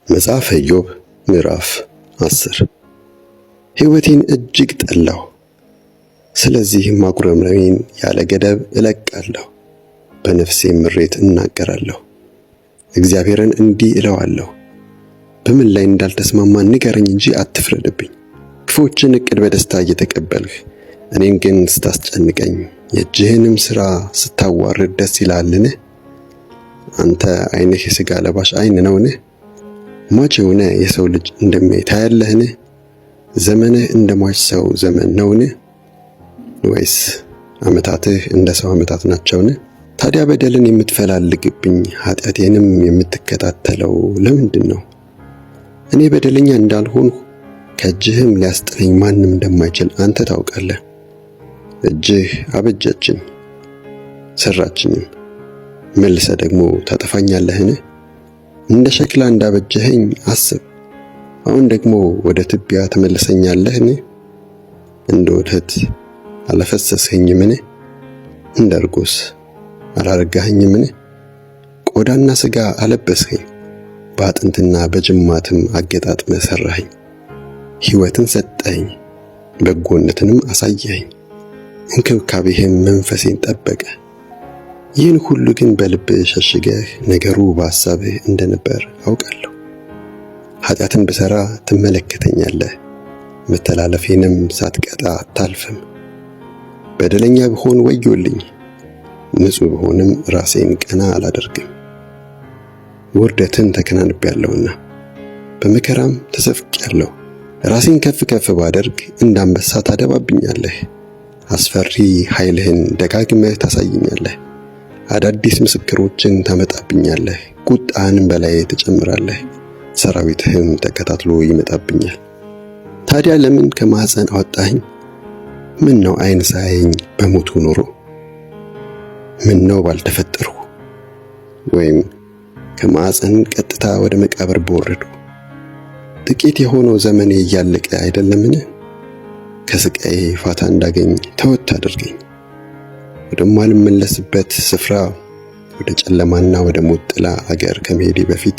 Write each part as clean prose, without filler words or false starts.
መጽሐፈ ኢዮብ ምዕራፍ 10 ሕይወቴን እጅግ ጠላሁ፣ ስለዚህም ማጉረምረሜን ያለ ገደብ እለቃለሁ። በነፍሴም ምሬት እናገራለሁ። እግዚአብሔርን እንዲህ እለዋለሁ፣ በምን ላይ እንዳልተስማማን ንገረኝ እንጂ አትፍረድብኝ። ክፉዎችን ዕቅድ በደስታ እየተቀበልህ እኔን ግን ስታስጨንቀኝ የእጅህንም ሥራ ስታዋርድ ደስ ይላልን? አንተ ዓይንህ የሥጋ ለባሽ ዓይን ነውን? ሟች የሆነ የሰው ልጅ እንደሚያይ ታያለህን? ዘመንህ እንደ ሟች ሰው ዘመን ነውን? ወይስ ዓመታትህ እንደ ሰው ዓመታት ናቸውን? ታዲያ በደልን የምትፈላልግብኝ ኃጢአቴንም የምትከታተለው ለምንድን ነው? እኔ በደለኛ እንዳልሆንሁ ከእጅህም ሊያስጥለኝ ማንም እንደማይችል አንተ ታውቃለህ። እጅህ አበጀችኝ ሠራችኝም፣ መልሰህ ደግሞ ታጠፋኛለህን? እንደ ሸክላ እንዳበጀኸኝ አስብ፣ አሁን ደግሞ ወደ ትቢያ ትመልሰኛለህን? እንደ ወተት አላፈሰስኸኝምን? እንደ እርጎስ አላረጋኸኝምን? ቆዳና ሥጋ አለበስኸኝ፣ በአጥንትና በጅማትም አገጣጥመህ ሠራኸኝ። ሕይወትን ሰጠኸኝ፣ በጎነትንም አሳየኸኝ፣ እንክብካቤህም መንፈሴን ጠበቀ። ይህን ሁሉ ግን በልብህ ሸሽገህ ነገሩ በሐሳብህ እንደነበር አውቃለሁ። ኃጢአትን ብሠራ ትመለከተኛለህ፣ መተላለፌንም ሳትቀጣ አታልፍም። በደለኛ ብሆን ወዮልኝ፣ ንጹሕ ብሆንም ራሴን ቀና አላደርግም። ውርደትን ተከናንቤያለሁና በመከራም ተሰፍቄያለሁ። ራሴን ከፍ ከፍ ባደርግ እንደ አንበሳ ታደባብኛለህ። አስፈሪ ኃይልህን ደጋግመህ ታሳየኛለህ። አዳዲስ ምስክሮችን ታመጣብኛለህ። ቁጣህንም በላዬ ትጨምራለህ፣ ሰራዊትህም ተከታትሎ ይመጣብኛል። ታዲያ ለምን ከማኅፀን አወጣኸኝ? ምን ነው ዓይን ሳያየኝ በሞቱ ኖሮ? ምን ነው ባልተፈጠርሁ፣ ወይም ከማኅፀን ቀጥታ ወደ መቃብር በወረድሁ? ጥቂት የሆነው ዘመኔ እያለቀ አይደለምን? ከስቃዬ ፋታ እንዳገኝ ተወት አድርገኝ። ወደማልመለስበት ስፍራ ወደ ጨለማና ወደ ሞት ጥላ አገር ከመሄዴ በፊት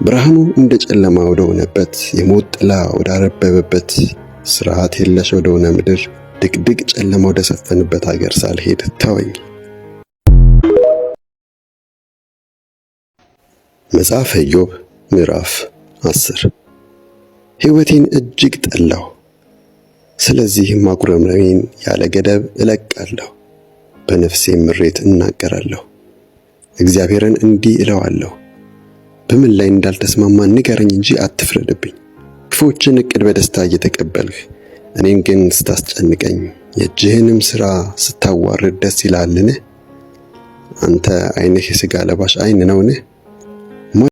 ብርሃኑ እንደ ጨለማ ወደ ሆነበት የሞት ጥላ ወደ አረበበበት ስርዓት የለሽ ወደ ሆነ ምድር ድቅድቅ ጨለማ ወደ ሰፈንበት አገር ሳልሄድ ተወኝ። መጽሐፈ ኢዮብ ምዕራፍ 10 ሕይወቴን እጅግ ጠላሁ፣ ስለዚህም ማጉረምረሜን ያለ ገደብ እለቃለሁ። በነፍሴም ምሬት እናገራለሁ። እግዚአብሔርን እንዲህ እለዋለሁ፣ በምን ላይ እንዳልተስማማን ንገረኝ እንጂ አትፍረድብኝ። ክፉዎችን ዕቅድ በደስታ እየተቀበልህ እኔን ግን ስታስጨንቀኝ የእጅህንም ሥራ ስታዋርድ ደስ ይላልን? አንተ ዓይንህ የሥጋ ለባሽ ዓይን ነውን?